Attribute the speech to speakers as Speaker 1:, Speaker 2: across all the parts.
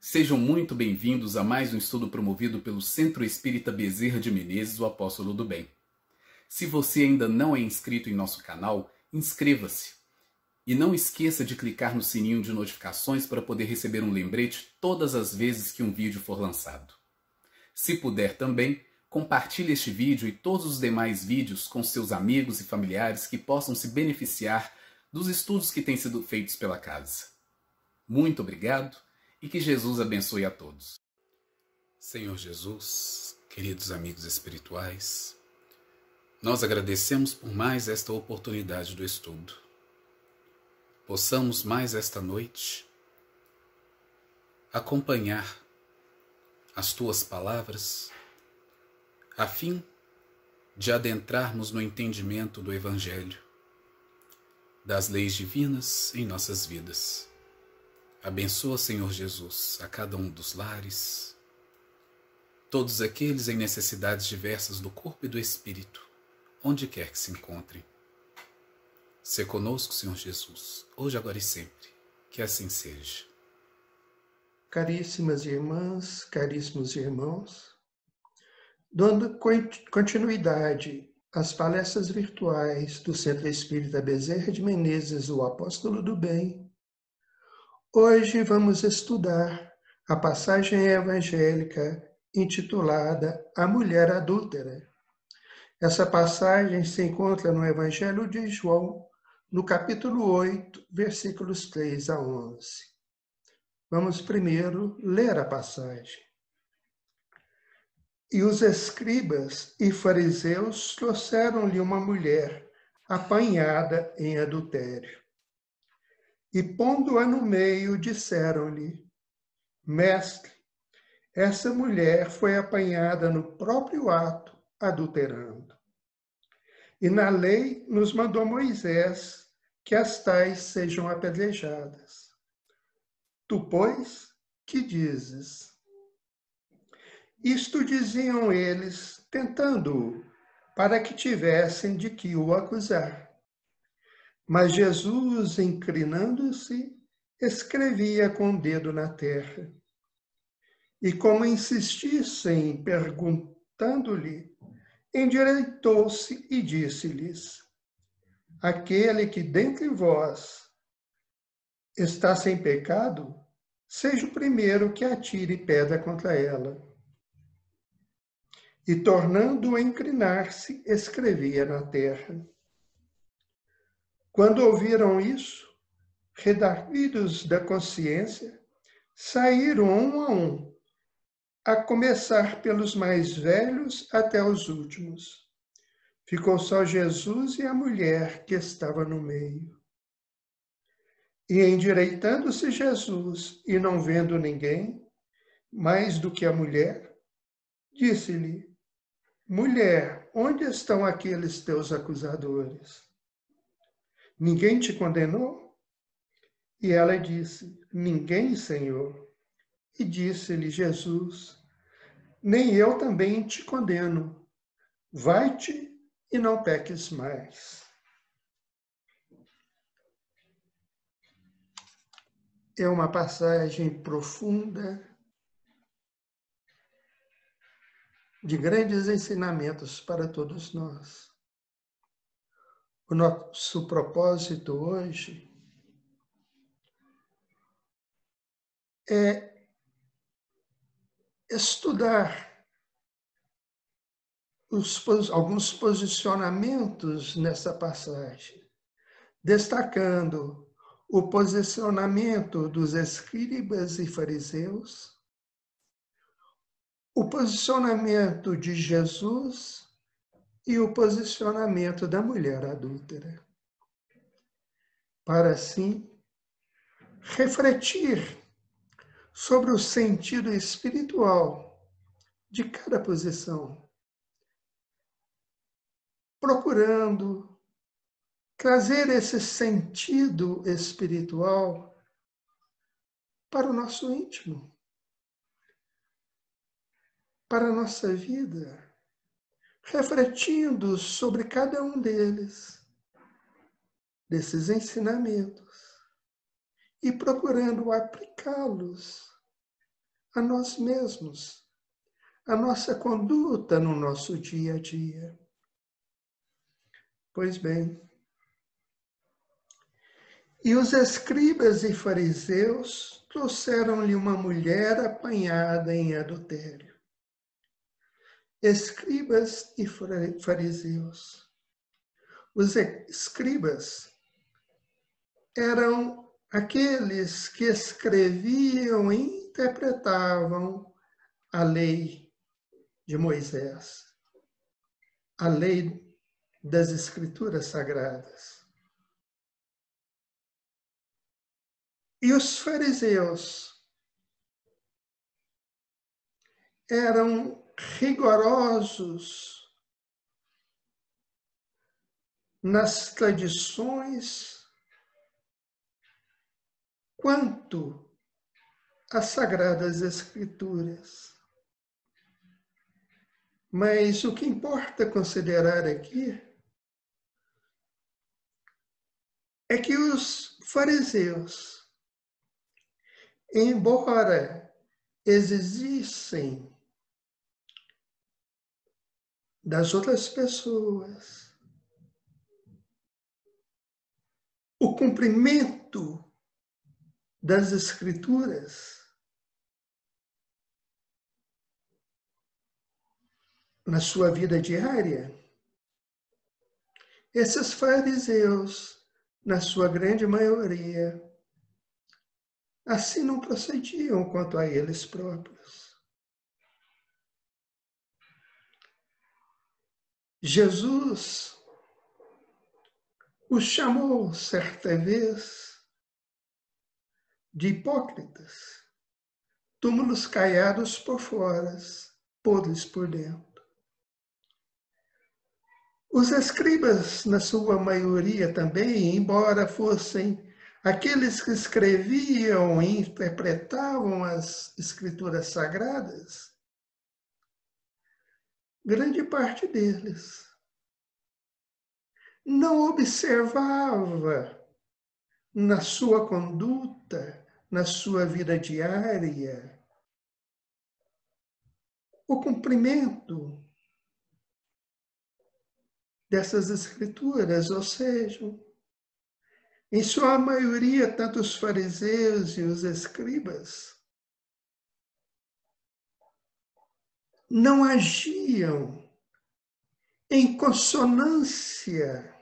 Speaker 1: Sejam muito bem-vindos a mais um estudo promovido pelo Centro Espírita Bezerra de Menezes, o Apóstolo do Bem. Se você ainda não é inscrito em nosso canal, inscreva-se. E não esqueça de clicar no sininho de notificações para poder receber um lembrete todas as vezes que um vídeo for lançado. Se puder também, compartilhe este vídeo e todos os demais vídeos com seus amigos e familiares que possam se beneficiar dos estudos que têm sido feitos pela casa. Muito obrigado e que Jesus abençoe a todos. Senhor Jesus, queridos amigos espirituais, nós agradecemos por mais esta oportunidade do estudo. Possamos mais esta noite acompanhar as Tuas palavras, a fim de adentrarmos no entendimento do Evangelho, das leis divinas em nossas vidas. Abençoa, Senhor Jesus, a cada um dos lares, todos aqueles em necessidades diversas do corpo e do espírito, onde quer que se encontrem. Sê conosco, Senhor Jesus, hoje, agora e sempre, que assim seja.
Speaker 2: Caríssimas irmãs, caríssimos irmãos, dando continuidade às palestras virtuais do Centro Espírita Bezerra de Menezes, o Apóstolo do Bem, hoje vamos estudar a passagem evangélica intitulada A Mulher Adúltera. Essa passagem se encontra no Evangelho de João, no capítulo 8, versículos 3 a 11. Vamos primeiro ler a passagem. E os escribas e fariseus trouxeram-lhe uma mulher apanhada em adultério. E pondo-a no meio, disseram-lhe: Mestre, essa mulher foi apanhada no próprio ato, adulterando. E na lei nos mandou Moisés que as tais sejam apedrejadas. Tu, pois, que dizes? Isto diziam eles, tentando-o, para que tivessem de que o acusar. Mas Jesus, inclinando-se, escrevia com o dedo na terra. E como insistissem perguntando-lhe, endireitou-se e disse-lhes: Aquele que dentre vós está sem pecado, seja o primeiro que atire pedra contra ela. E, tornando a inclinar-se, escrevia na terra. Quando ouviram isso, redarguidos da consciência, saíram um, a começar pelos mais velhos até os últimos. Ficou só Jesus e a mulher que estava no meio. E endireitando-se Jesus, e não vendo ninguém, mais do que a mulher, disse-lhe: Mulher, onde estão aqueles teus acusadores? Ninguém te condenou? E ela disse: Ninguém, Senhor. E disse-lhe Jesus: Nem eu também te condeno. Vai-te e não peques mais. É uma passagem profunda, de grandes ensinamentos para todos nós. O nosso propósito hoje é estudar alguns posicionamentos nessa passagem, destacando o posicionamento dos escribas e fariseus, o posicionamento de Jesus e o posicionamento da mulher adúltera, para assim refletir sobre o sentido espiritual de cada posição, procurando trazer esse sentido espiritual para o nosso íntimo, para a nossa vida, refletindo sobre cada um desses ensinamentos, e procurando aplicá-los a nós mesmos, a nossa conduta no nosso dia a dia. Pois bem, e os escribas e fariseus trouxeram-lhe uma mulher apanhada em adultério. Escribas e fariseus. Os escribas eram aqueles que escreviam e interpretavam a lei de Moisés, a lei das Escrituras Sagradas. E os fariseus eram rigorosos nas tradições quanto às Sagradas Escrituras. Mas o que importa considerar aqui é que os fariseus, embora exigissem das outras pessoas o cumprimento das Escrituras, na sua vida diária, esses fariseus, na sua grande maioria, assim não procediam quanto a eles próprios. Jesus os chamou certa vez de hipócritas, túmulos caiados por fora, podres por dentro. Os escribas, na sua maioria também, embora fossem aqueles que escreviam e interpretavam as Escrituras Sagradas, grande parte deles não observava na sua conduta, na sua vida diária, o cumprimento dessas Escrituras, ou seja, em sua maioria, tanto os fariseus e os escribas não agiam em consonância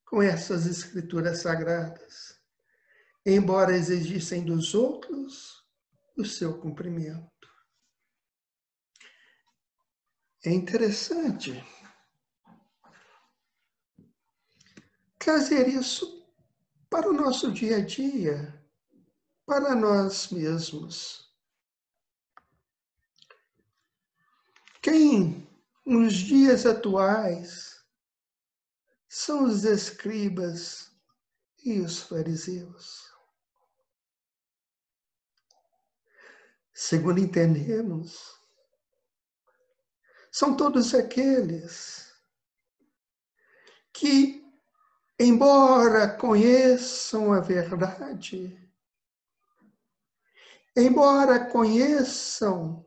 Speaker 2: com essas Escrituras Sagradas, embora exigissem dos outros o seu cumprimento. É interessante trazer isso para o nosso dia a dia, para nós mesmos. Quem, nos dias atuais, são os escribas e os fariseus? Segundo entendemos, são todos aqueles que, embora conheçam a verdade, embora conheçam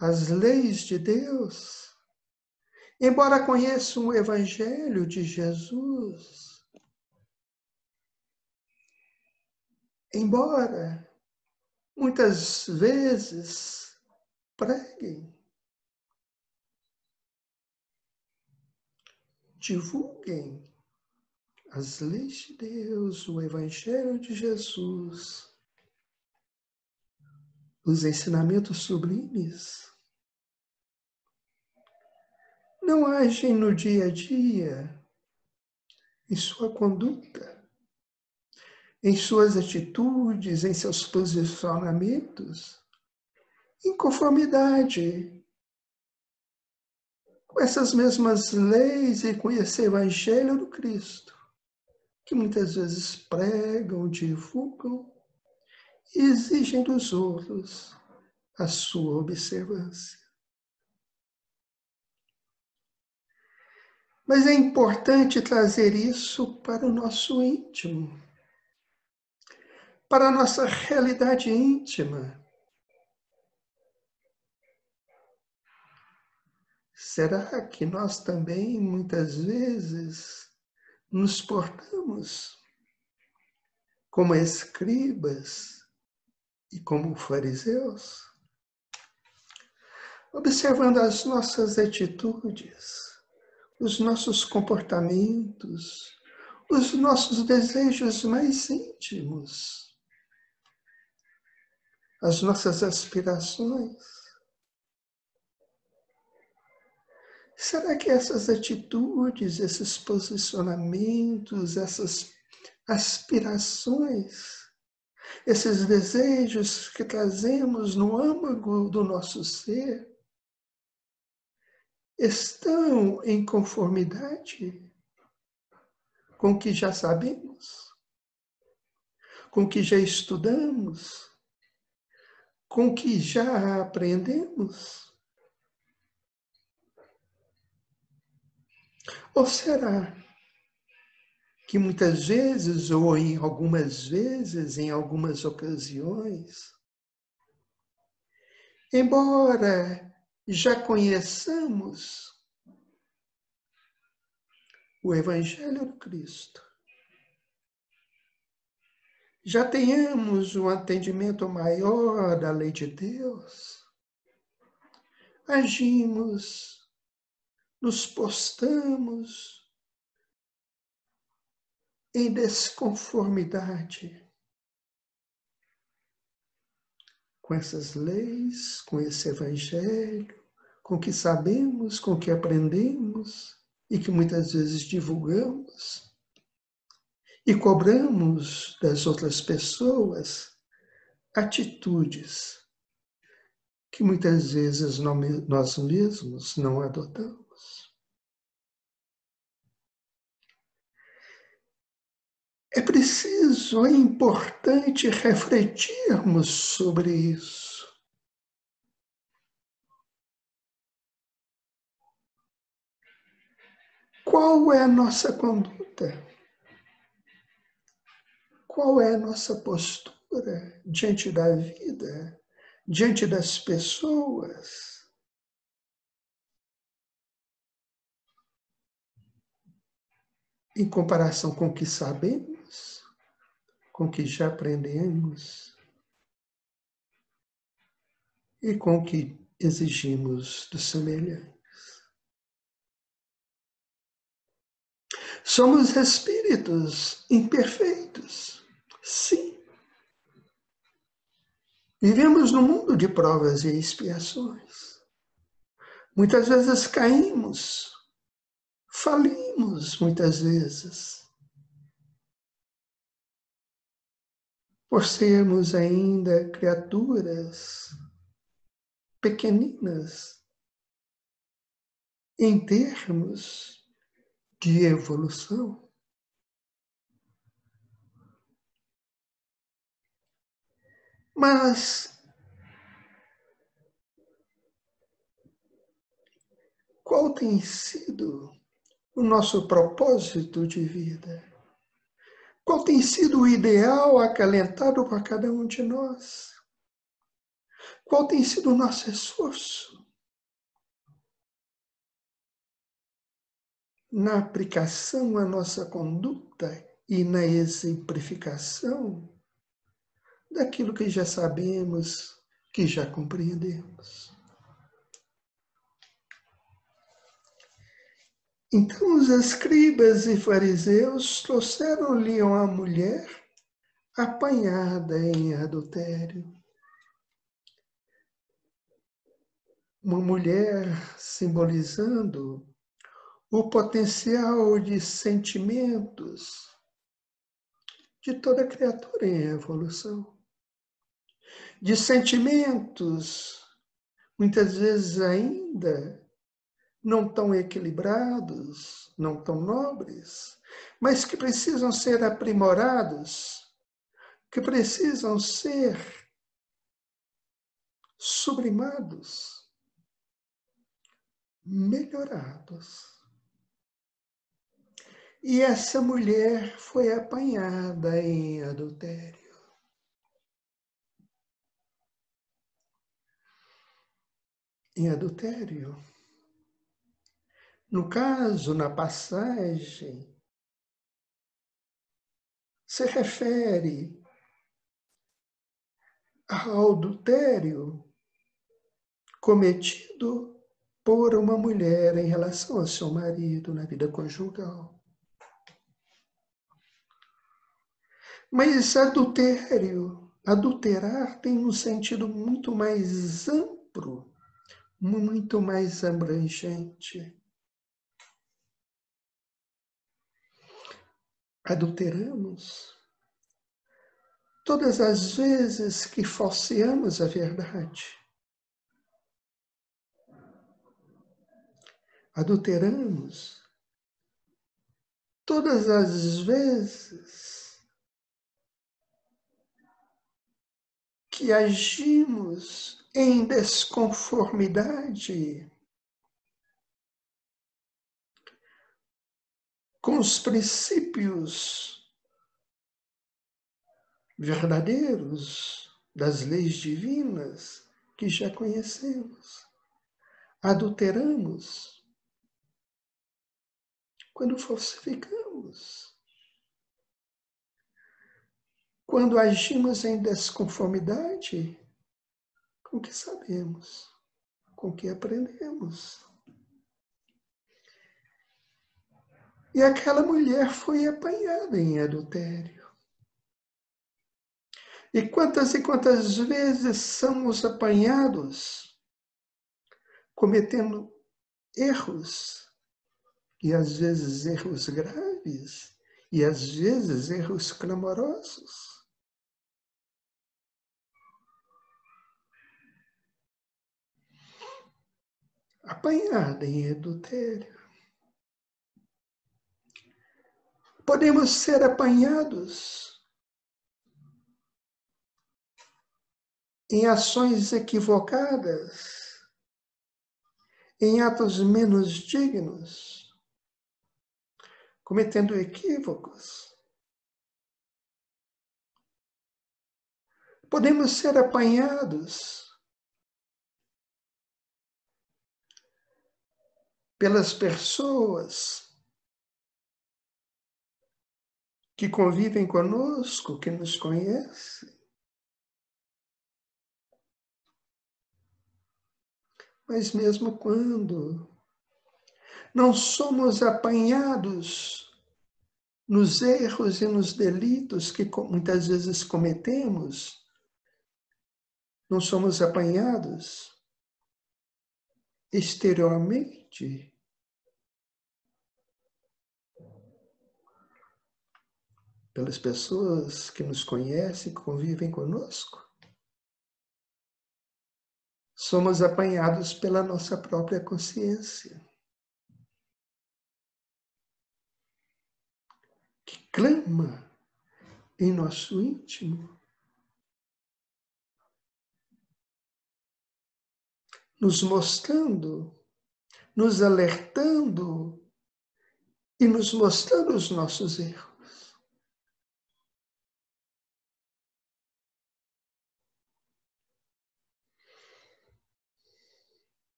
Speaker 2: as leis de Deus, embora conheçam o Evangelho de Jesus, embora muitas vezes preguem, divulguem as leis de Deus, o Evangelho de Jesus, os ensinamentos sublimes, não agem no dia a dia, em sua conduta, em suas atitudes, em seus posicionamentos, em conformidade com essas mesmas leis e com esse Evangelho do Cristo, que muitas vezes pregam, divulgam e exigem dos outros a sua observância. Mas é importante trazer isso para o nosso íntimo, para a nossa realidade íntima. Será que nós também, muitas vezes, nos portamos como escribas e como fariseus? Observando as nossas atitudes, os nossos comportamentos, os nossos desejos mais íntimos, as nossas aspirações. Será que essas atitudes, esses posicionamentos, essas aspirações, esses desejos que trazemos no âmago do nosso ser, estão em conformidade com o que já sabemos, com o que já estudamos, com o que já aprendemos? Ou será que muitas vezes, ou em algumas vezes, em algumas ocasiões, embora já conheçamos o Evangelho do Cristo, já tenhamos um entendimento maior da lei de Deus, agimos, nos postamos em desconformidade com essas leis, com esse Evangelho, com o que sabemos, com o que aprendemos e que muitas vezes divulgamos e cobramos das outras pessoas atitudes que muitas vezes nós mesmos não adotamos. É preciso, é importante refletirmos sobre isso. Qual é a nossa conduta? Qual é a nossa postura diante da vida, diante das pessoas? Em comparação com o que sabemos, com o que já aprendemos e com o que exigimos dos semelhantes. Somos espíritos imperfeitos, sim. Vivemos num mundo de provas e expiações. Muitas vezes caímos, falimos muitas vezes, por sermos ainda criaturas pequeninas em termos de evolução. Mas qual tem sido o nosso propósito de vida? Qual tem sido o ideal acalentado por cada um de nós? Qual tem sido o nosso esforço na aplicação à nossa conduta e na exemplificação daquilo que já sabemos, que já compreendemos? Então os escribas e fariseus trouxeram-lhe uma mulher apanhada em adultério. Uma mulher simbolizando o potencial de sentimentos de toda criatura em evolução. De sentimentos, muitas vezes ainda não tão equilibrados, não tão nobres, mas que precisam ser aprimorados, que precisam ser sublimados, melhorados. E essa mulher foi apanhada em adultério. Em adultério. No caso, na passagem, se refere ao adultério cometido por uma mulher em relação ao seu marido na vida conjugal. Mas adulterar tem um sentido muito mais amplo, muito mais abrangente. Adulteramos todas as vezes que falseamos a verdade. Adulteramos todas as vezes que agimos em desconformidade com os princípios verdadeiros das leis divinas que já conhecemos. Adulteramos quando falsificamos, quando agimos em desconformidade com o que sabemos, com o que aprendemos. E aquela mulher foi apanhada em adultério. E quantas vezes somos apanhados cometendo erros, e às vezes erros graves, e às vezes erros clamorosos. Apanhada em adultério. Podemos ser apanhados em ações equivocadas, em atos menos dignos, cometendo equívocos. Podemos ser apanhados pelas pessoas que convivem conosco, que nos conhecem. Mas mesmo quando não somos apanhados nos erros e nos delitos que muitas vezes cometemos, não somos apanhados exteriormente pelas pessoas que nos conhecem, que convivem conosco. Somos apanhados pela nossa própria consciência, que clama em nosso íntimo, nos mostrando, nos alertando e nos mostrando os nossos erros.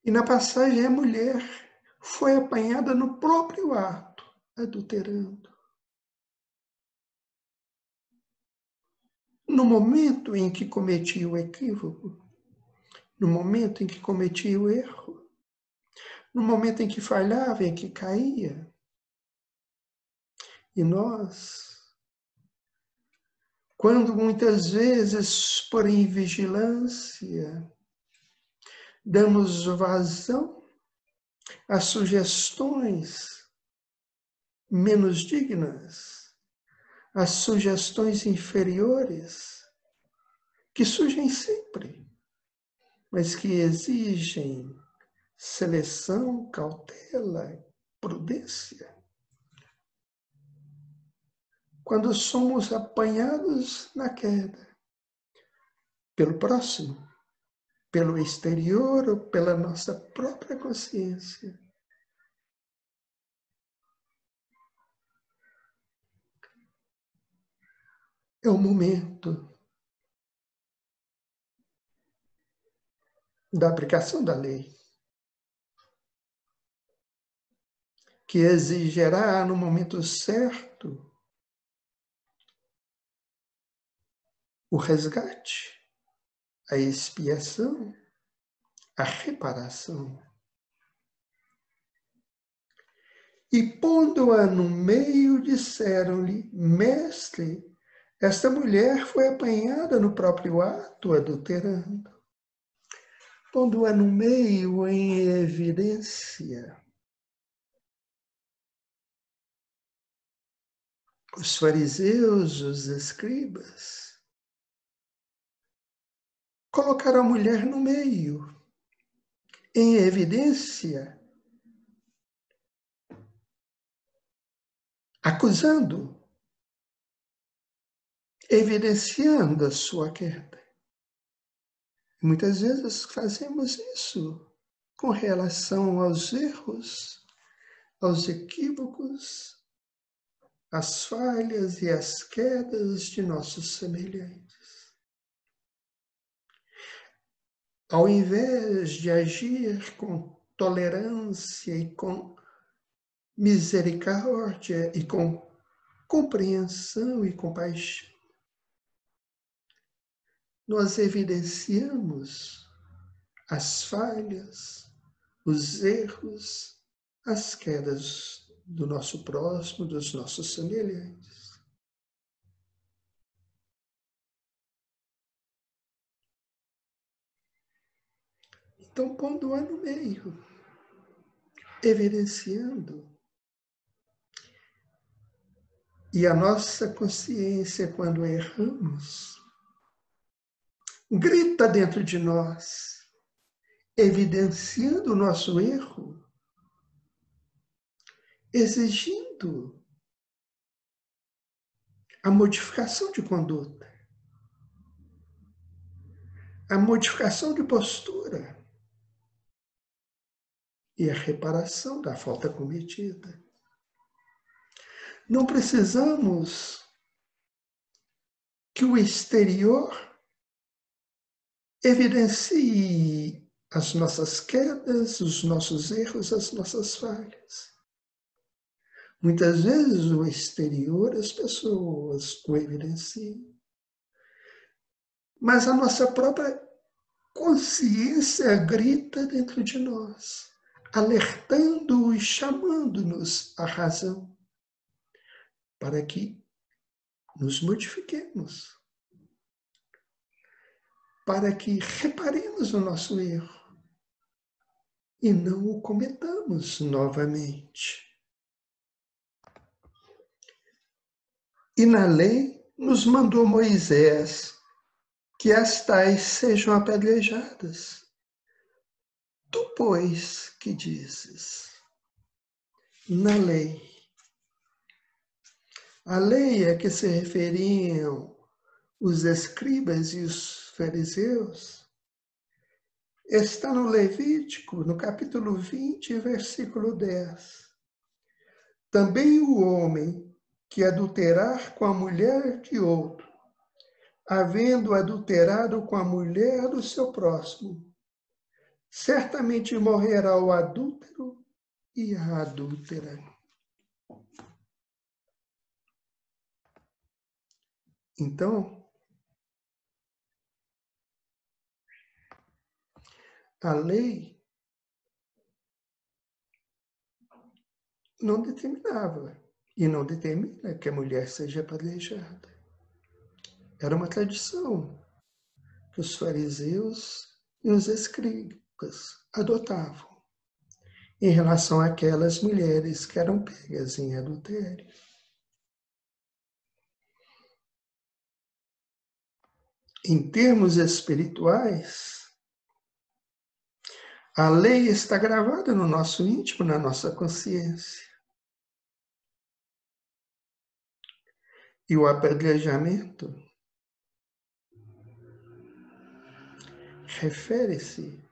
Speaker 2: E na passagem a mulher foi apanhada no próprio ato, adulterando. No momento em que cometia o equívoco, no momento em que cometia o erro, no momento em que falhava, em que caía. E nós, quando muitas vezes, por invigilância, damos vazão a sugestões menos dignas, a sugestões inferiores, que surgem sempre, mas que exigem seleção, cautela, prudência. Quando somos apanhados na queda, pelo próximo, pelo exterior ou pela nossa própria consciência, é o momento da aplicação da lei. que exigirá no momento certo o resgate, a expiação, a reparação. E pondo-a no meio, disseram-lhe: Mestre, esta mulher foi apanhada no próprio ato, adulterando. Pondo-a no meio, em evidência. Os fariseus, os escribas, colocaram a mulher no meio, em evidência, acusando, evidenciando a sua queda. Muitas vezes fazemos isso com relação aos erros, aos equívocos, às falhas e às quedas de nossos semelhantes. Ao invés de agir com tolerância e com misericórdia e com compreensão e compaixão, nós evidenciamos as falhas, os erros, as quedas do nosso próximo, dos nossos semelhantes. Então, pondo-a no meio, evidenciando. E a nossa consciência, quando erramos, grita dentro de nós, evidenciando o nosso erro, exigindo a modificação de conduta, a modificação de postura e a reparação da falta cometida. Não precisamos que o exterior evidencie as nossas quedas, os nossos erros, as nossas falhas. Muitas vezes o exterior, as pessoas o evidenciam. Mas a nossa própria consciência grita dentro de nós, alertando e chamando-nos à razão, para que nos modifiquemos, para que reparemos o nosso erro e não o cometamos novamente. E na lei nos mandou Moisés que as tais sejam apedrejadas. Tu, pois, que dizes? Na lei. A lei a que se referiam os escribas e os fariseus está no Levítico, no capítulo 20, versículo 10. Também o homem que adulterar com a mulher de outro, havendo adulterado com a mulher do seu próximo, certamente morrerá o adúltero e a adúltera. Então, a lei não determinava e não determina que a mulher seja apedrejada. Era uma tradição que os fariseus e os escribas adotavam em relação àquelas mulheres que eram pegas em adultério. Em termos espirituais, a lei está gravada no nosso íntimo, na nossa consciência. E o apedrejamento refere-se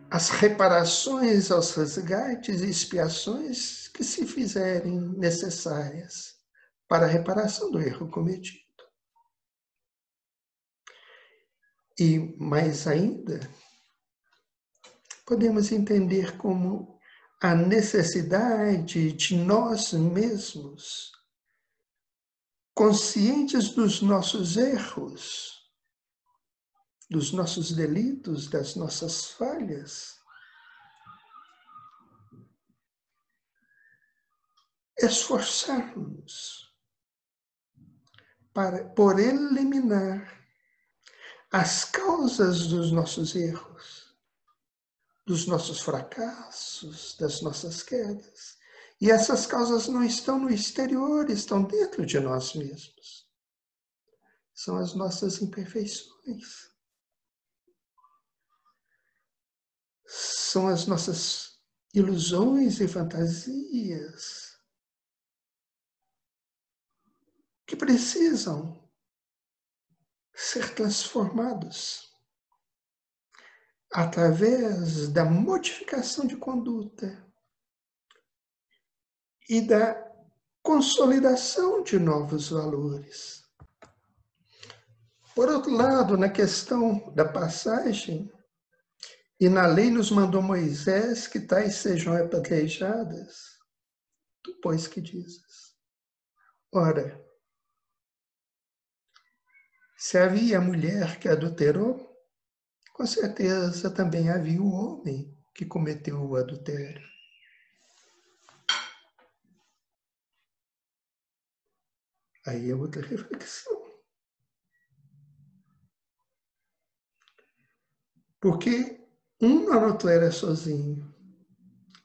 Speaker 2: às reparações, aos resgates e expiações que se fizerem necessárias para a reparação do erro cometido. E mais ainda, podemos entender como a necessidade de nós mesmos, conscientes dos nossos erros, dos nossos delitos, das nossas falhas, esforçarmos por eliminar as causas dos nossos erros, dos nossos fracassos, das nossas quedas. E essas causas não estão no exterior, estão dentro de nós mesmos. São as nossas imperfeições. São as nossas ilusões e fantasias que precisam ser transformados através da modificação de conduta e da consolidação de novos valores. Por outro lado, na questão da passagem, e na lei nos mandou Moisés que tais sejam apedrejadas, tu, pois, que dizes? Ora, se havia a mulher que adulterou, com certeza também havia o homem que cometeu o adultério. Aí é outra reflexão. Porque um não adultera sozinho.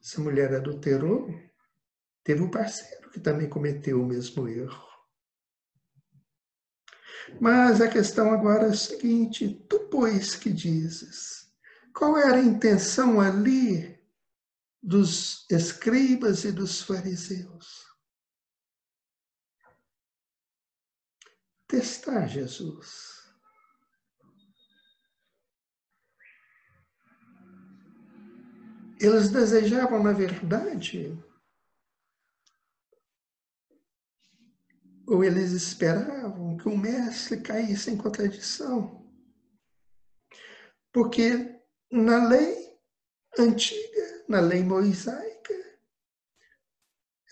Speaker 2: Se a mulher adulterou, teve um parceiro que também cometeu o mesmo erro. Mas a questão agora é a seguinte: tu, pois, que dizes? Qual era a intenção ali dos escribas e dos fariseus? Testar Jesus. Eles desejavam, na verdade, ou eles esperavam que o mestre caísse em contradição. Porque na lei antiga, na lei mosaica,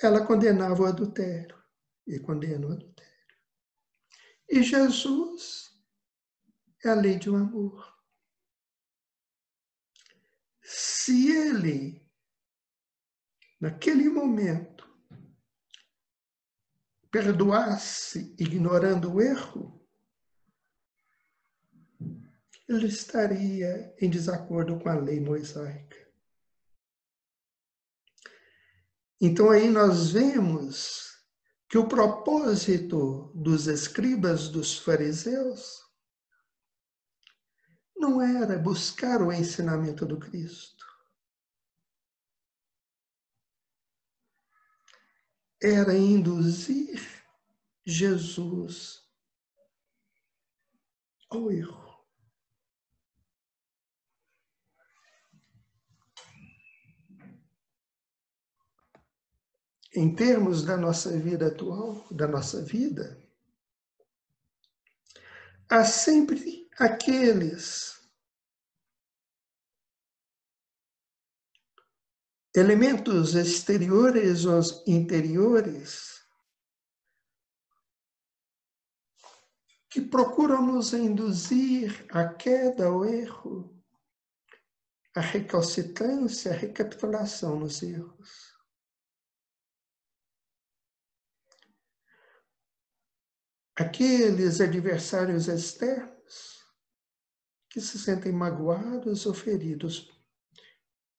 Speaker 2: ela condenava o adultério e condena o adultério. E Jesus é a lei do amor. Se ele, naquele momento, perdoasse ignorando o erro, ele estaria em desacordo com a lei mosaica. Então aí nós vemos que o propósito dos escribas, dos fariseus, não era buscar o ensinamento do Cristo. Era induzir Jesus ao erro. Em termos da nossa vida atual, da nossa vida, há sempre aqueles elementos exteriores ou interiores que procuram nos induzir à queda, ao erro, à recalcitrância, à recapitulação nos erros. Aqueles adversários externos que se sentem magoados ou feridos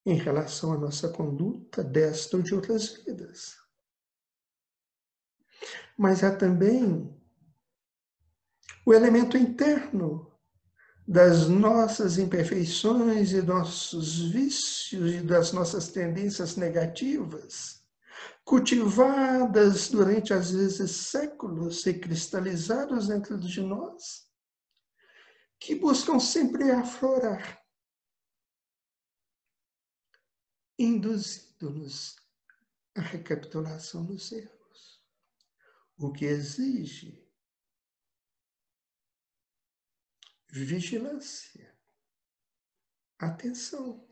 Speaker 2: em relação à nossa conduta desta ou de outras vidas. Mas há também o elemento interno das nossas imperfeições e nossos vícios e das nossas tendências negativas, cultivadas durante, às vezes, séculos e cristalizados dentro de nós, que buscam sempre aflorar, induzindo-nos à recapitulação dos erros, o que exige vigilância, atenção.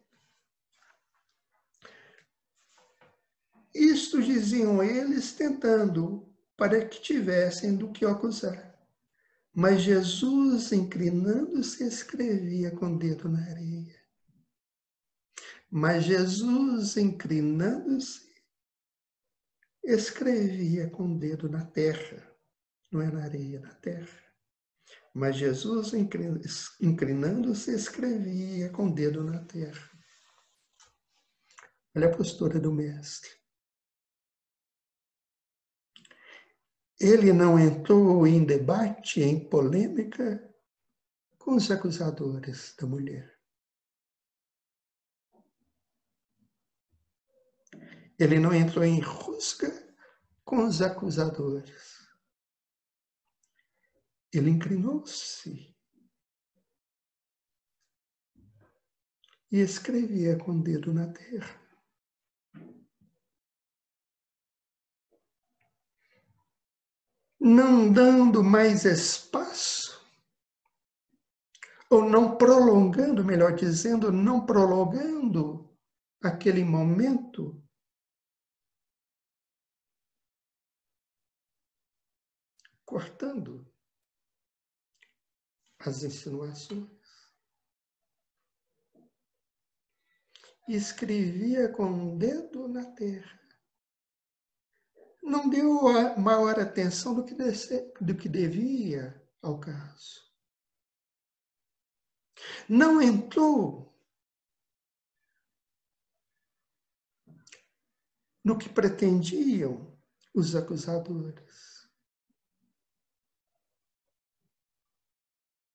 Speaker 2: Isto diziam eles, tentando, para que tivessem do que acusar. Mas Jesus, inclinando-se, escrevia com o dedo na areia. Mas Jesus, inclinando-se, escrevia com o dedo na terra. Não é na areia, na terra. Mas Jesus, inclinando-se, escrevia com o dedo na terra. Olha a postura do mestre. Ele não entrou em debate, em polêmica com os acusadores da mulher. Ele não entrou em rusga com os acusadores. Ele inclinou-se e escrevia com o dedo na terra. Não dando mais espaço, ou não prolongando, melhor dizendo, não prolongando aquele momento, cortando as insinuações. E escrevia com o dedo na terra. Não deu a maior atenção do que devia ao caso. Não entrou no que pretendiam os acusadores.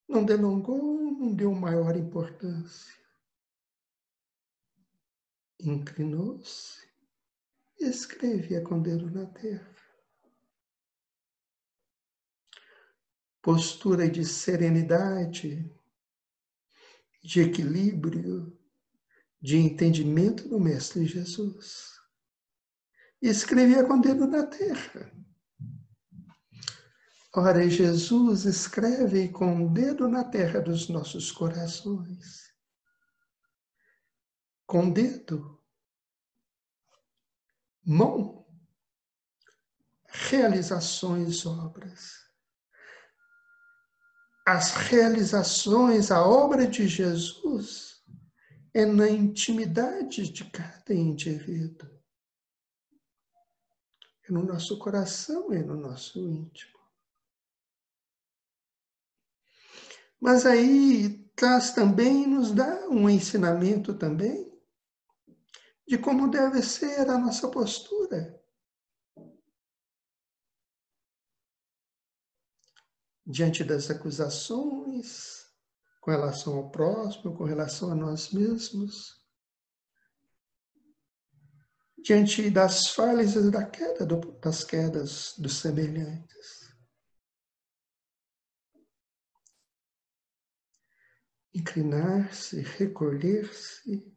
Speaker 2: Não delongou, não deu maior importância. Inclinou-se e escrevia com o dedo na terra. Postura de serenidade, de equilíbrio, de entendimento do Mestre Jesus. E escrevia com o dedo na terra. Ora, Jesus escreve com o dedo na terra dos nossos corações. Com o dedo, mão, realizações, obras. As realizações, a obra de Jesus é na intimidade de cada indivíduo. É no nosso coração, é no nosso íntimo. Mas aí traz também, nos dá um ensinamento também de como deve ser a nossa postura diante das acusações, com relação ao próximo, com relação a nós mesmos, diante das falhas e das quedas dos semelhantes. Inclinar-se, recolher-se,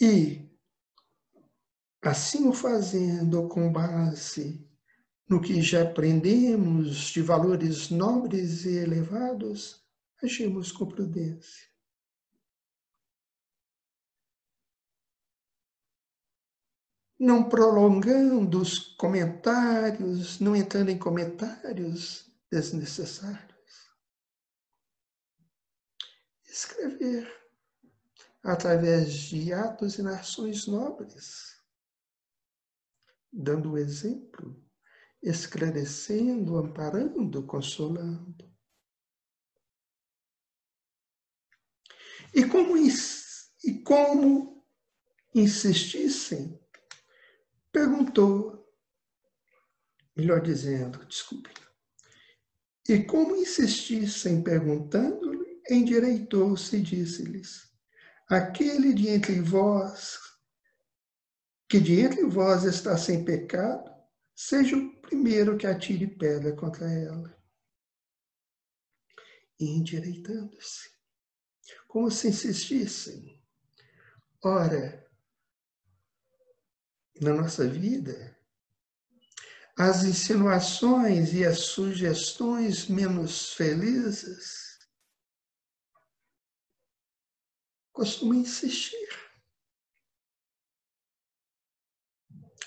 Speaker 2: e, assim o fazendo com base no que já aprendemos de valores nobres e elevados, agimos com prudência. Não prolongando os comentários, não entrando em comentários desnecessários. Escrever através de atos e ações nobres, dando o exemplo, esclarecendo, amparando, consolando. E como insistissem, perguntou, melhor dizendo, desculpe. E como insistissem perguntando, endireitou-se e disse-lhes: aquele de entre vós, que de entre vós está sem pecado, seja o primeiro que atire pedra contra ela. E endireitando-se, como se insistissem. Ora, na nossa vida, as insinuações e as sugestões menos felizes costuma insistir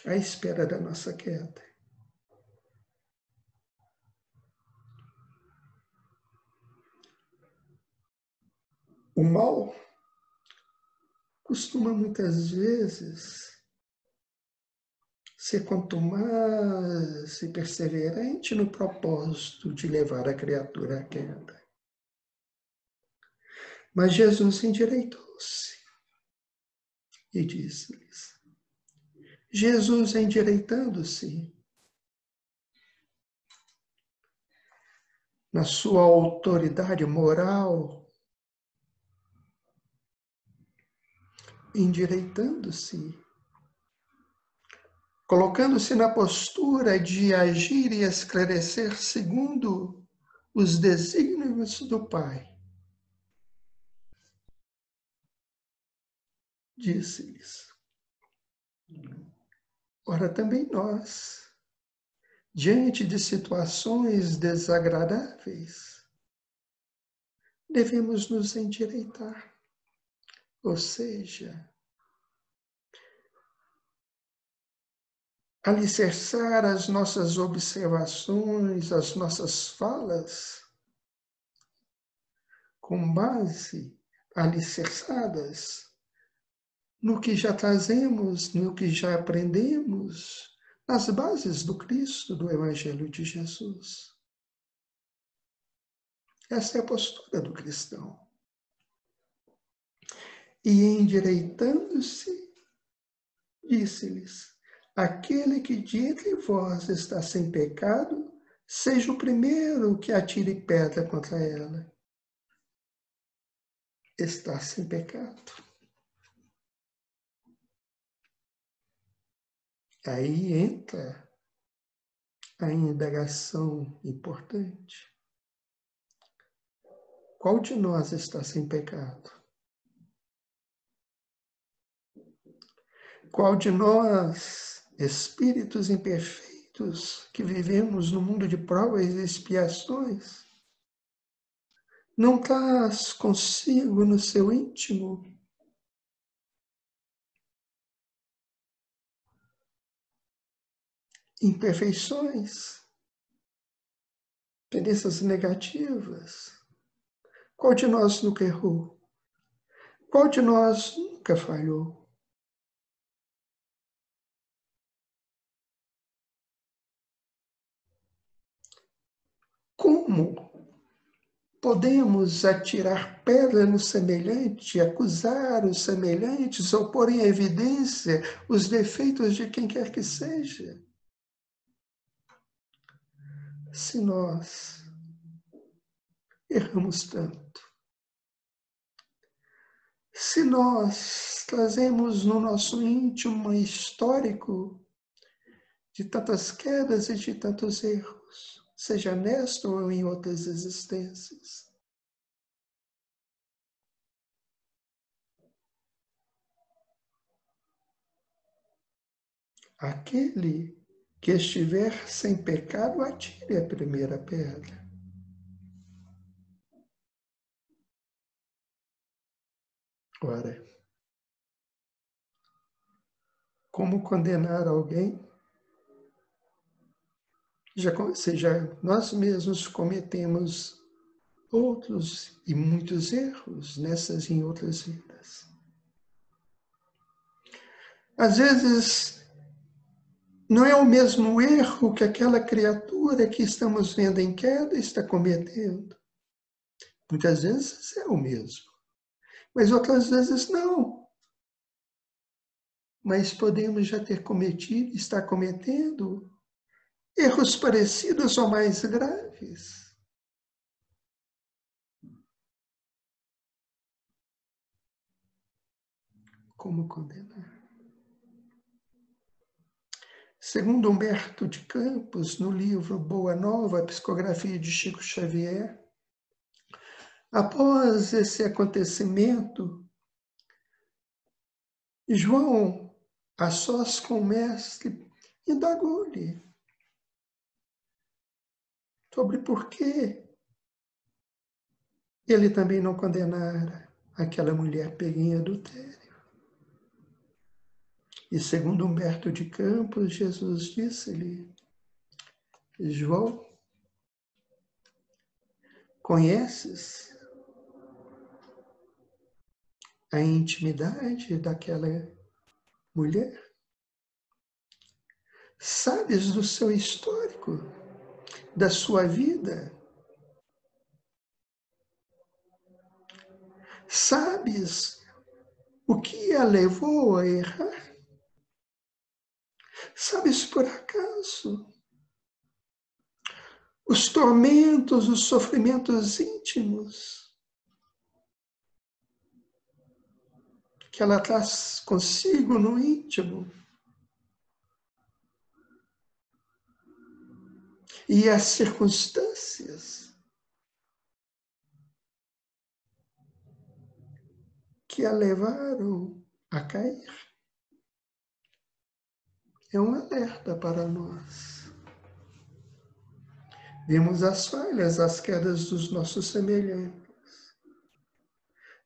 Speaker 2: à espera da nossa queda. O mal costuma muitas vezes ser contumaz e perseverante no propósito de levar a criatura à queda. Mas Jesus endireitou-se e disse-lhes. Jesus endireitando-se, na sua autoridade moral, endireitando-se, colocando-se na postura de agir e esclarecer segundo os desígnios do Pai, disse-lhes: ora, também nós, diante de situações desagradáveis, devemos nos endireitar, ou seja, alicerçar as nossas observações, as nossas falas, com base alicerçadas no que já trazemos, no que já aprendemos, nas bases do Cristo, do Evangelho de Jesus. Essa é a postura do cristão. E endireitando-se, disse-lhes: aquele que de entre vós está sem pecado, seja o primeiro que atire pedra contra ela. Está sem pecado. Aí entra a indagação importante. Qual de nós está sem pecado? Qual de nós, espíritos imperfeitos que vivemos no mundo de provas e expiações, não traz consigo no seu íntimo imperfeições, tendências negativas? Qual de nós nunca errou? Qual de nós nunca falhou? Como podemos atirar pedra no semelhante, acusar os semelhantes ou pôr em evidência os defeitos de quem quer que seja? Se nós erramos tanto, se nós trazemos no nosso íntimo um histórico de tantas quedas e de tantos erros, seja nesta ou em outras existências, aquele que estiver sem pecado, atire a primeira pedra. Ora, como condenar alguém? Seja nós mesmos cometemos outros e muitos erros nessas e em outras vidas. Às vezes, não é o mesmo erro que aquela criatura que estamos vendo em queda está cometendo. Muitas vezes é o mesmo, mas outras vezes não. Mas podemos já ter cometido, estar cometendo erros parecidos ou mais graves. Como condenar? Segundo Humberto de Campos, no livro Boa Nova, a psicografia de Chico Xavier, após esse acontecimento, João, a sós com o mestre, indagou-lhe sobre por que ele também não condenara aquela mulher pega em adultério. E segundo Humberto de Campos, Jesus disse-lhe: João, conheces a intimidade daquela mulher? Sabes do seu histórico, da sua vida? Sabes o que a levou a errar? Sabes por acaso os tormentos, os sofrimentos íntimos que ela traz consigo no íntimo? E as circunstâncias que a levaram a cair? É um alerta para nós. Vemos as falhas, as quedas dos nossos semelhantes,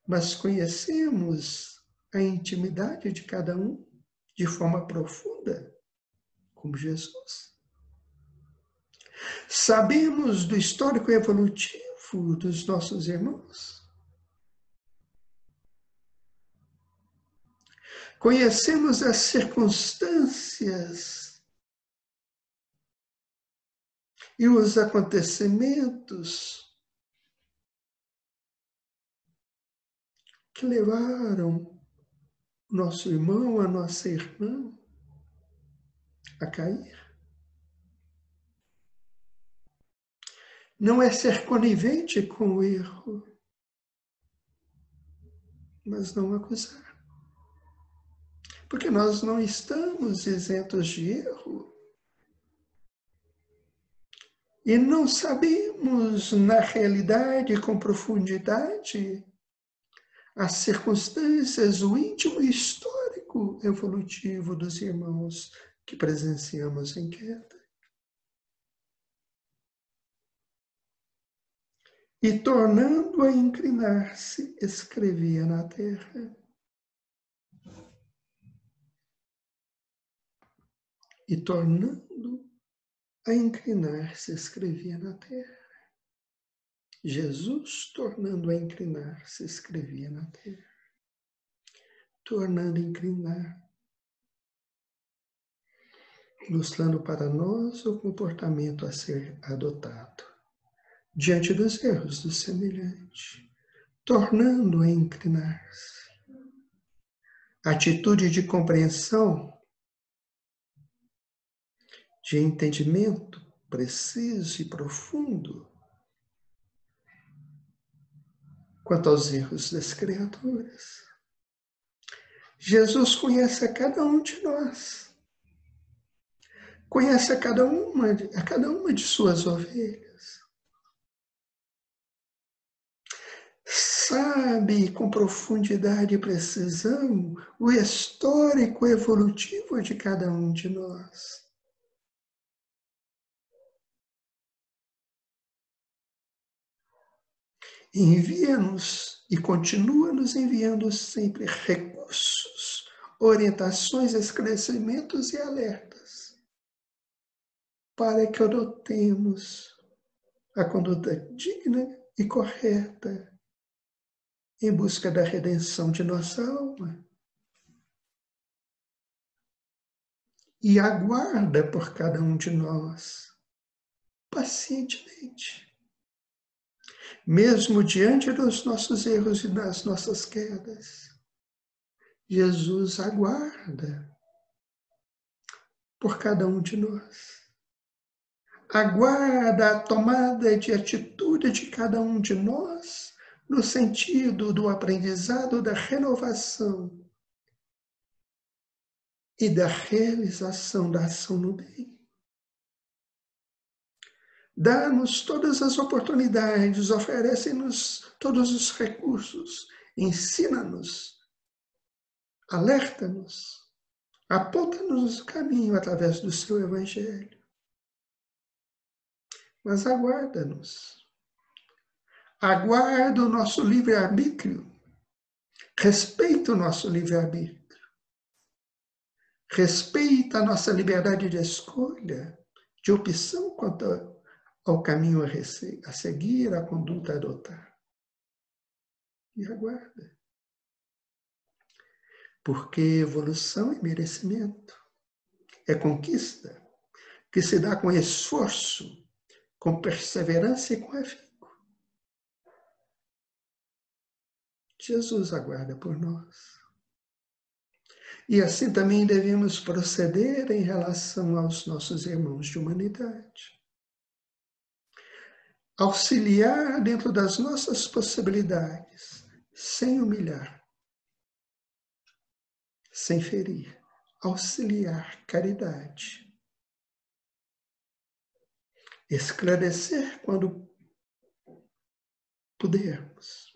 Speaker 2: mas conhecemos a intimidade de cada um de forma profunda, como Jesus. Sabemos do histórico evolutivo dos nossos irmãos. Conhecemos as circunstâncias e os acontecimentos que levaram nosso irmão, a nossa irmã a cair. Não é ser conivente com o erro, mas não acusar. Porque nós não estamos isentos de erro. E não sabemos, na realidade, com profundidade, as circunstâncias, o íntimo histórico evolutivo dos irmãos que presenciamos em queda. E tornando a inclinar-se, escrevia na terra. E tornando a inclinar-se, escrevia na terra. Jesus, tornando a inclinar-se, escrevia na terra. Tornando a inclinar, mostrando para nós o comportamento a ser adotado diante dos erros do semelhante, tornando a inclinar-se. Atitude de compreensão, de entendimento preciso e profundo quanto aos erros das criaturas. Jesus conhece a cada um de nós, conhece a cada uma de suas ovelhas, sabe com profundidade e precisão o histórico evolutivo de cada um de nós. Envia-nos e continua nos enviando sempre recursos, orientações, esclarecimentos e alertas para que adotemos a conduta digna e correta em busca da redenção de nossa alma. E aguarda por cada um de nós, pacientemente. Mesmo diante dos nossos erros e das nossas quedas, Jesus aguarda por cada um de nós. Aguarda a tomada de atitude de cada um de nós no sentido do aprendizado, da renovação e da realização da ação no bem. Dá-nos todas as oportunidades, oferece-nos todos os recursos, ensina-nos, alerta-nos, aponta-nos o caminho através do seu Evangelho. Mas aguarda-nos. Aguarda o nosso livre-arbítrio respeita o nosso livre-arbítrio, respeita a nossa liberdade de escolha, de opção quanto ao caminho a seguir, a conduta a adotar. E aguarda. Porque evolução é merecimento, é conquista que se dá com esforço, com perseverança e com afinco. Jesus aguarda por nós. E assim também devemos proceder em relação aos nossos irmãos de humanidade. Auxiliar dentro das nossas possibilidades, sem humilhar, sem ferir. Auxiliar, caridade. Esclarecer quando pudermos.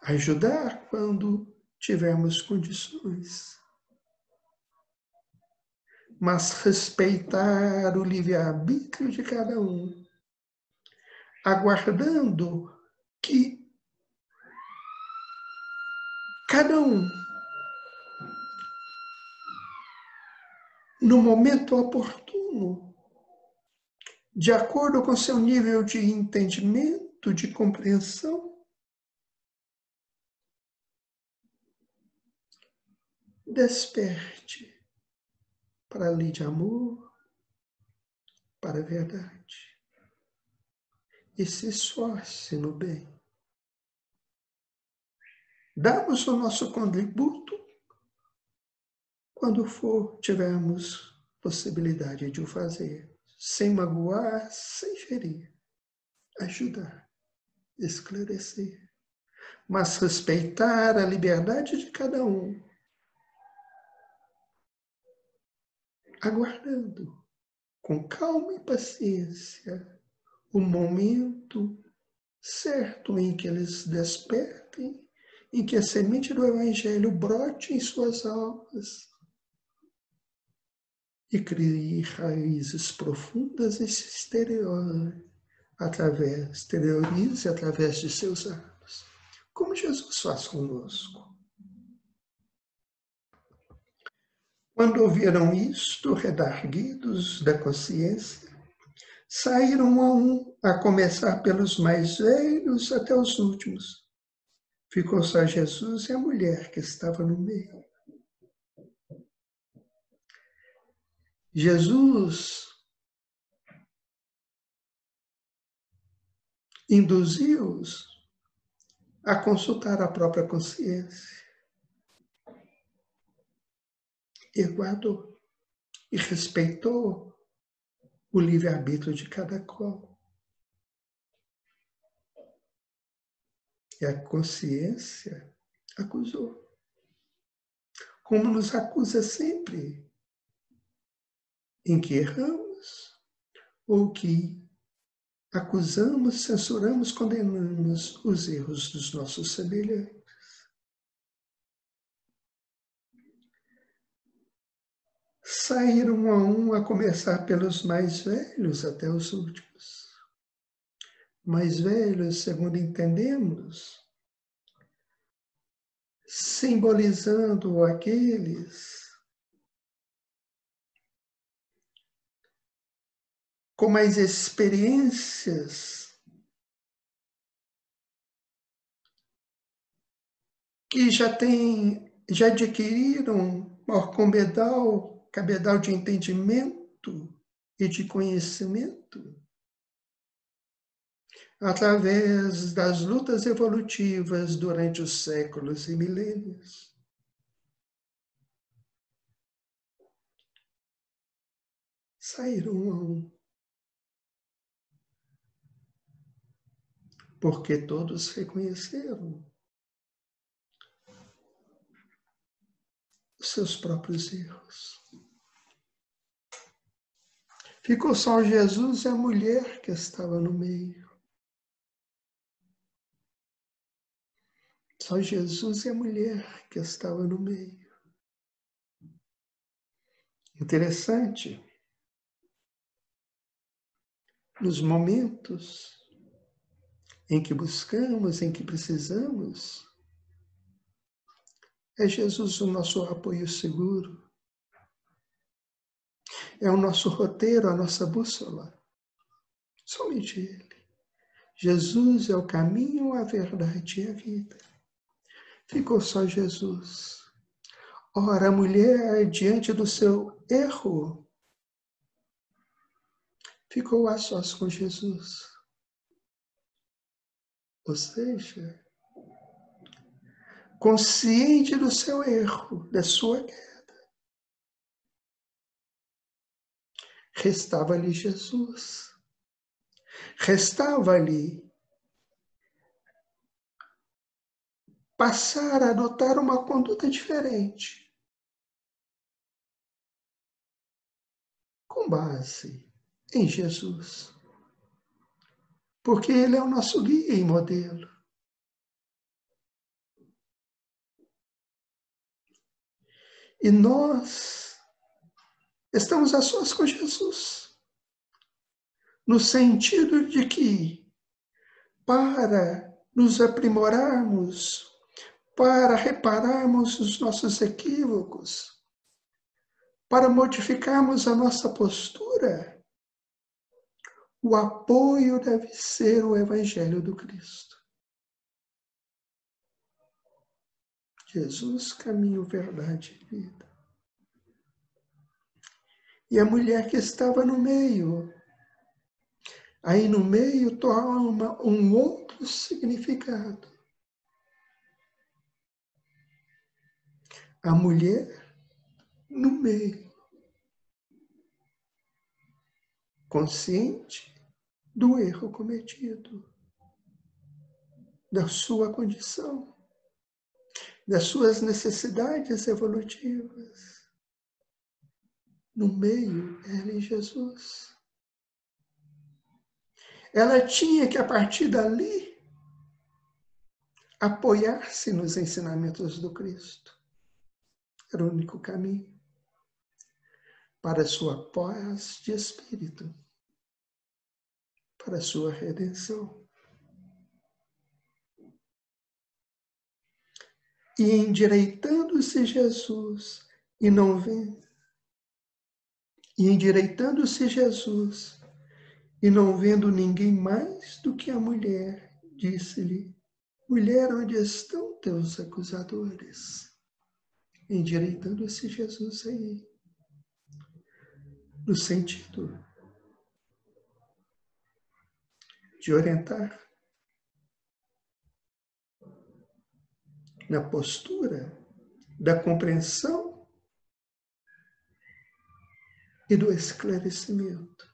Speaker 2: Ajudar quando tivermos condições. Mas respeitar o livre-arbítrio de cada um, aguardando que cada um, no momento oportuno, de acordo com seu nível de entendimento, de compreensão, desperte para a lei de amor, para a verdade. E se esforce no bem. Damos o nosso contributo quando tivermos possibilidade de o fazer, sem magoar, sem ferir. Ajudar, esclarecer, mas respeitar a liberdade de cada um, aguardando com calma e paciência o momento certo em que eles despertem, em que a semente do Evangelho brote em suas almas e crie raízes profundas e se exteriorize através de seus atos, como Jesus faz conosco. Quando ouviram isto, redarguidos da consciência, saíram um, a começar pelos mais velhos até os últimos. Ficou só Jesus e a mulher que estava no meio. Jesus induziu-os a consultar a própria consciência e guardou e respeitou o livre-arbítrio de cada qual. E a consciência acusou, como nos acusa sempre, em que erramos, ou que acusamos, censuramos, condenamos os erros dos nossos semelhantes. Saíram um a começar pelos mais velhos até os últimos. Mais velhos, segundo entendemos, simbolizando aqueles com mais experiências, que já adquiriram maior cabedal de entendimento e de conhecimento, através das lutas evolutivas durante os séculos e milênios. Saíram um, porque todos reconheceram os seus próprios erros. Ficou só Jesus e a mulher que estava no meio. Só Jesus e a mulher que estava no meio. Interessante. Nos momentos em que buscamos, em que precisamos, é Jesus o nosso apoio seguro. É o nosso roteiro, a nossa bússola. Somente Ele. Jesus é o caminho, a verdade e a vida. Ficou só Jesus. Ora, a mulher, diante do seu erro, ficou a sós com Jesus. Ou seja, consciente do seu erro, da sua queda, restava-lhe Jesus. Restava-lhe passar a adotar uma conduta diferente, com base em Jesus. Porque Ele é o nosso guia e modelo. E nós estamos a sós com Jesus, no sentido de que, para nos aprimorarmos, para repararmos os nossos equívocos, para modificarmos a nossa postura, o apoio deve ser o Evangelho do Cristo. Jesus, caminho, verdade e vida. E a mulher que estava no meio, aí no meio toma um outro significado. A mulher no meio, consciente do erro cometido, da sua condição, das suas necessidades evolutivas. No meio, ela e Jesus. Ela tinha que, a partir dali, apoiar-se nos ensinamentos do Cristo. Era o único caminho para a sua paz de espírito, para a sua redenção. E endireitando-se Jesus, e não vendo, e não vendo ninguém mais do que a mulher, disse-lhe: mulher, onde estão teus acusadores? Endireitando-se Jesus aí, no sentido de orientar, na postura da compreensão e do esclarecimento.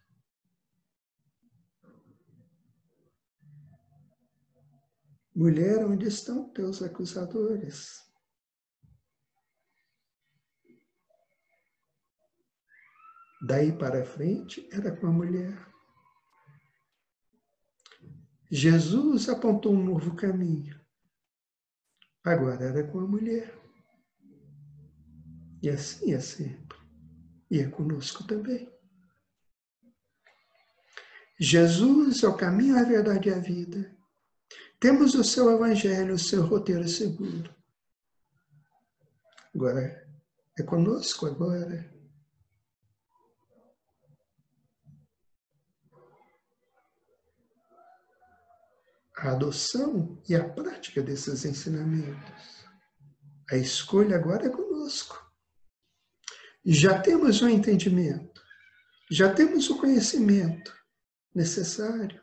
Speaker 2: Mulher, onde estão teus acusadores? Daí para frente era com a mulher. Jesus apontou um novo caminho. Agora era com a mulher. E assim é sempre. E é conosco também. Jesus é o caminho, a verdade e a vida. Temos o seu evangelho, o seu roteiro seguro. Agora, é conosco agora. A adoção e a prática desses ensinamentos. A escolha agora é conosco. Já temos o entendimento, já temos o conhecimento necessário.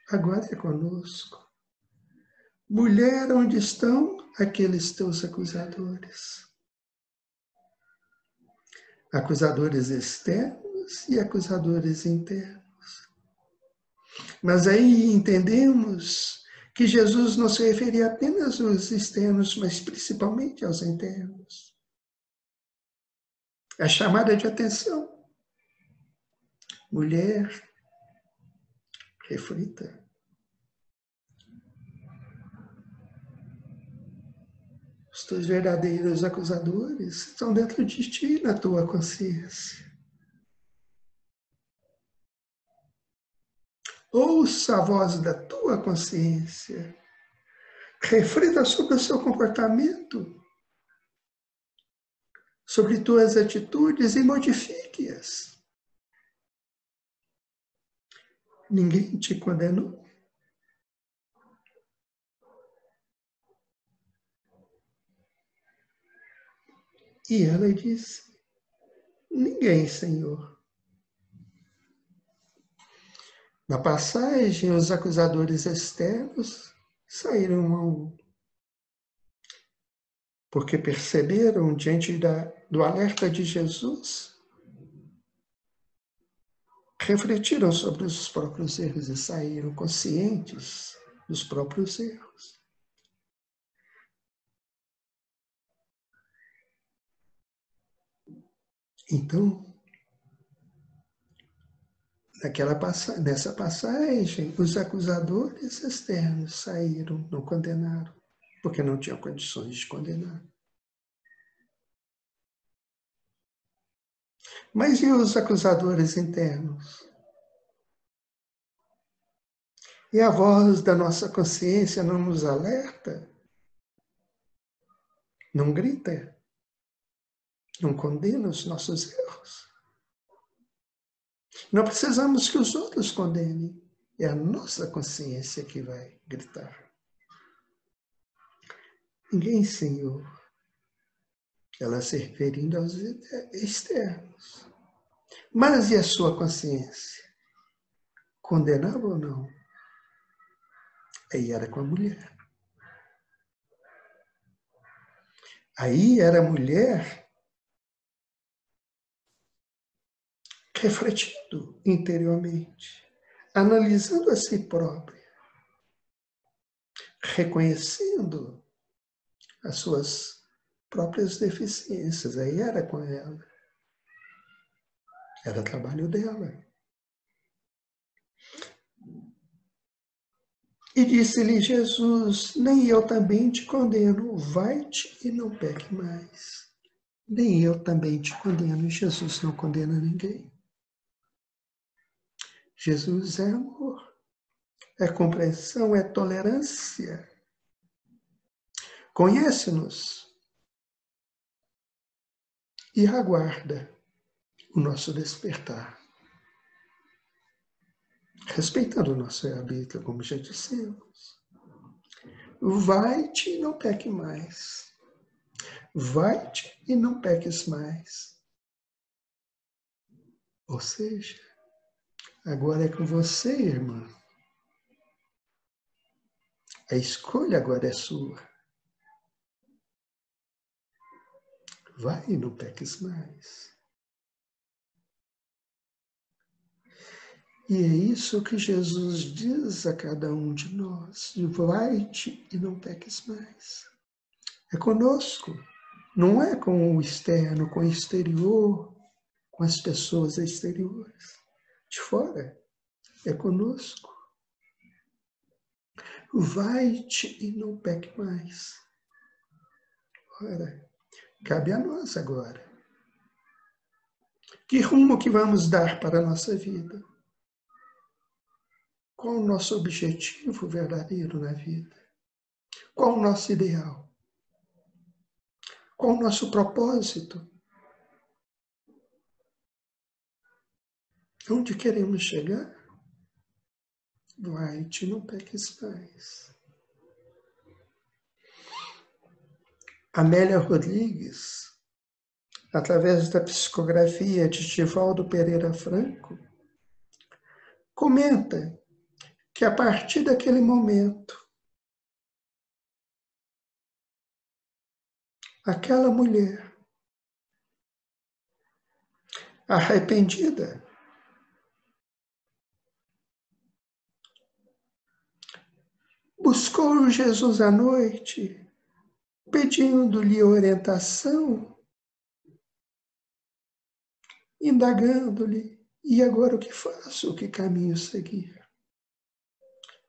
Speaker 2: Agora é conosco. Mulher, onde estão aqueles teus acusadores? Acusadores externos e acusadores internos. Mas aí entendemos que Jesus não se referia apenas aos externos, mas principalmente aos internos. A chamada de atenção. Mulher, reflita. Os teus verdadeiros acusadores estão dentro de ti, na tua consciência. Ouça a voz da tua consciência. Reflita sobre o seu comportamento, sobre tuas atitudes e modifique-as. Ninguém te condenou. E ela disse: ninguém, Senhor. Na passagem, os acusadores externos saíram um a um, porque perceberam, diante do alerta de Jesus, refletiram sobre os próprios erros e saíram conscientes dos próprios erros. Então, nessa passagem, os acusadores externos saíram, não condenaram, porque não tinham condições de condenar. Mas e os acusadores internos? E a voz da nossa consciência não nos alerta? Não grita? Não condena os nossos erros? Não precisamos que os outros condenem. É a nossa consciência que vai gritar. Ninguém, Senhor. Ela se referindo aos externos. Mas e a sua consciência? Condenava ou não? Aí era com a mulher. Aí era a mulher refletindo interiormente, analisando a si própria, reconhecendo as suas próprias deficiências. Aí era com ela. Era trabalho dela. E disse-lhe Jesus: nem eu também te condeno, vai-te e não peque mais. Nem eu também te condeno. Jesus não condena ninguém. Jesus é amor, é compreensão, é tolerância. Conhece-nos e aguarda o nosso despertar. Respeitando o nosso arbítrio, como já dissemos. Vai-te e não peque mais. Vai-te e não peques mais. Ou seja, agora é com você, irmã. A escolha agora é sua. Vai e não peques mais. E é isso que Jesus diz a cada um de nós. Vai-te e não peques mais. É conosco. Não é com o externo, com o exterior, com as pessoas exteriores. De fora. É conosco. Vai-te e não peque mais. Ora, cabe a nós agora. Que rumo que vamos dar para a nossa vida? Qual o nosso objetivo verdadeiro na vida? Qual o nosso ideal? Qual o nosso propósito? Onde queremos chegar? Vai-te, não peques mais. Amélia Rodrigues, através da psicografia de Divaldo Pereira Franco, comenta que a partir daquele momento, aquela mulher arrependida buscou Jesus à noite, pedindo-lhe orientação, indagando-lhe, e agora o que faço, que caminho seguir?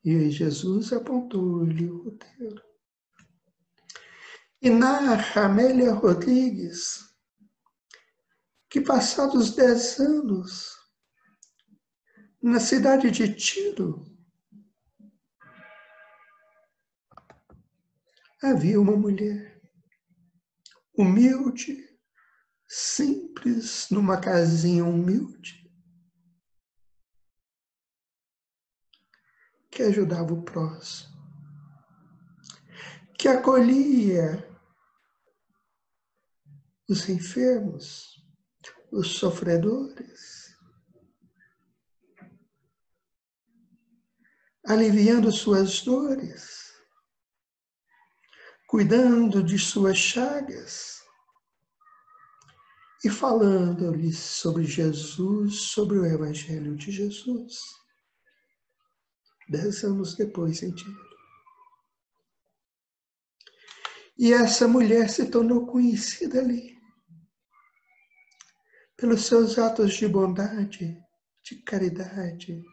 Speaker 2: E aí Jesus apontou-lhe o roteiro. E narra Amélia Rodrigues que passados 10 anos, Na cidade de Tiro, havia uma mulher humilde, simples, numa casinha humilde, que ajudava o próximo, que acolhia os enfermos, os sofredores, aliviando suas dores, cuidando de suas chagas e falando-lhes sobre Jesus, sobre o Evangelho de Jesus. 10 anos depois, em Tiro. E essa mulher se tornou conhecida ali pelos seus atos de bondade, de caridade,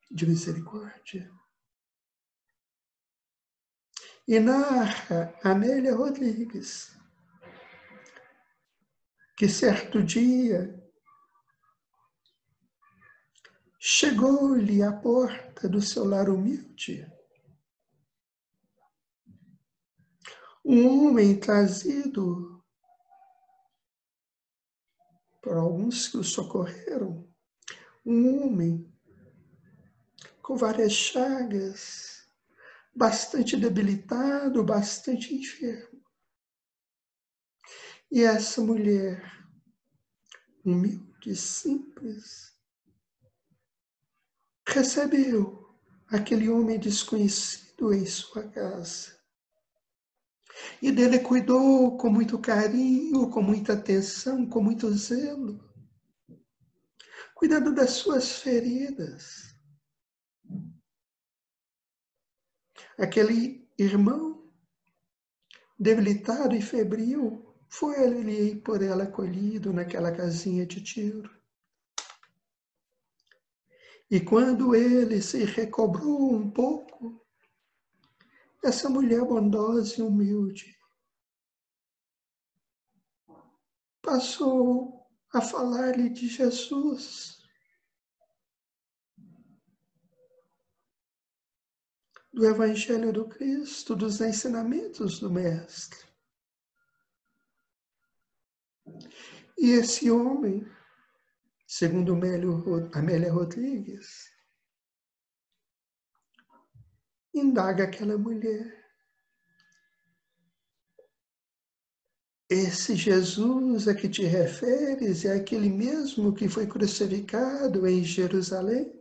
Speaker 2: de misericórdia. E narra Amélia Rodrigues que certo dia chegou-lhe à porta do seu lar humilde um homem trazido por alguns que o socorreram, um homem com várias chagas, bastante debilitado, bastante enfermo. E essa mulher, humilde, simples, recebeu aquele homem desconhecido em sua casa. E dele cuidou com muito carinho, com muita atenção, com muito zelo, cuidando das suas feridas. Aquele irmão, debilitado e febril, foi ali por ela acolhido naquela casinha de Tiro. E quando ele se recobrou um pouco, essa mulher bondosa e humilde passou a falar-lhe de Jesus, do Evangelho do Cristo, dos ensinamentos do Mestre. E esse homem, segundo Amélia Rodrigues, indaga aquela mulher: esse Jesus a que te referes é aquele mesmo que foi crucificado em Jerusalém?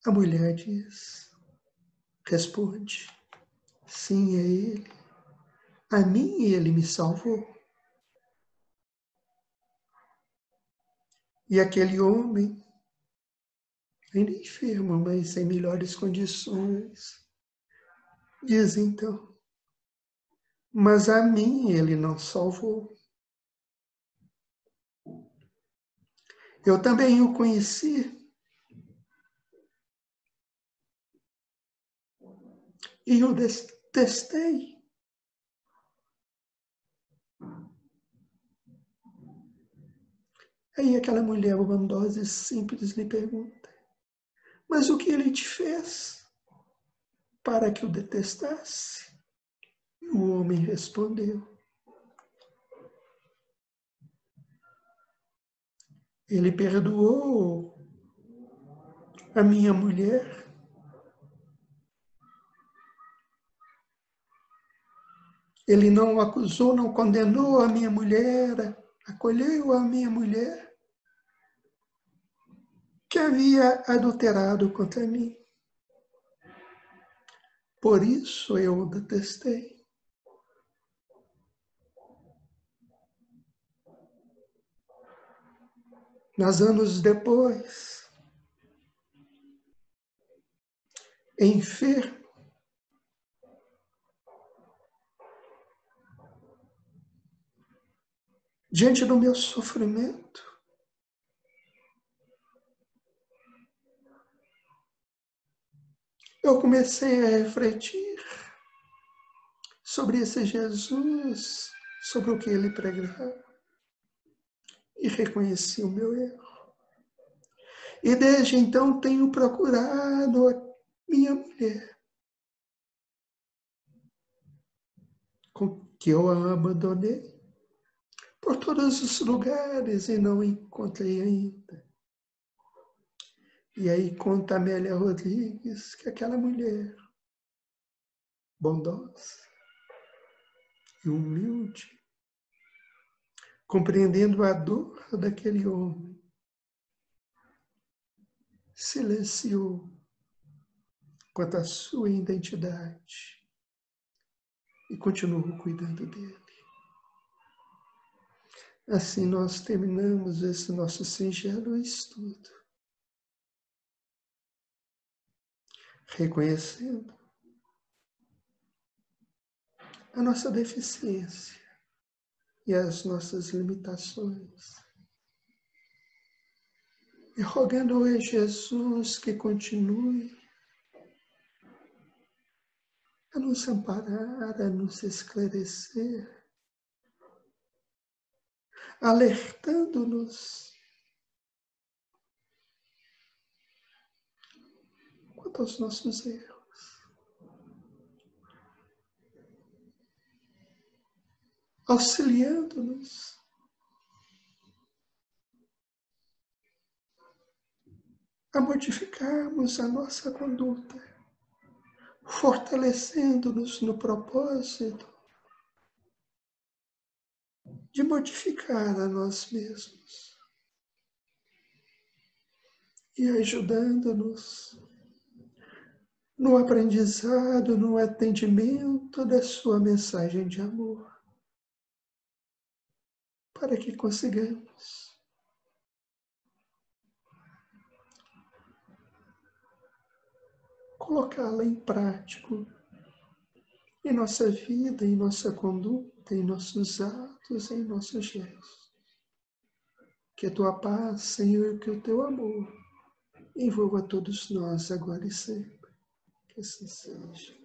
Speaker 2: A mulher responde: sim, é ele. A mim ele me salvou. E aquele homem, ainda enfermo, mas em melhores condições, diz então: mas a mim ele não salvou. Eu também o conheci e o detestei. Aí aquela mulher bondosa e simples lhe pergunta: mas o que ele te fez para que o detestasse? E o homem respondeu: ele perdoou a minha mulher, ele não acusou, não condenou a minha mulher, acolheu a minha mulher, que havia adulterado contra mim. Por isso eu o detestei. Mas anos depois, enfermo, diante do meu sofrimento, eu comecei a refletir sobre esse Jesus, sobre o que ele pregava. e reconheci o meu erro. E desde então tenho procurado a minha mulher, com que eu a abandonei por todos os lugares e não encontrei ainda. E aí conta Amélia Rodrigues que aquela mulher bondosa e humilde, compreendendo a dor daquele homem, silenciou quanto à sua identidade e continuou cuidando dele. Assim nós terminamos esse nosso singelo estudo, reconhecendo a nossa deficiência e as nossas limitações, e rogando a Jesus que continue a nos amparar, a nos esclarecer, alertando-nos quanto aos nossos erros, auxiliando-nos a modificarmos a nossa conduta, fortalecendo-nos no propósito de modificar a nós mesmos e ajudando-nos no aprendizado, no atendimento da sua mensagem de amor, para que consigamos colocá-la em prática em nossa vida, em nossa conduta, em nossos atos, em nossos gestos. Que a tua paz, Senhor, que o teu amor envolva todos nós agora e sempre. Que assim seja.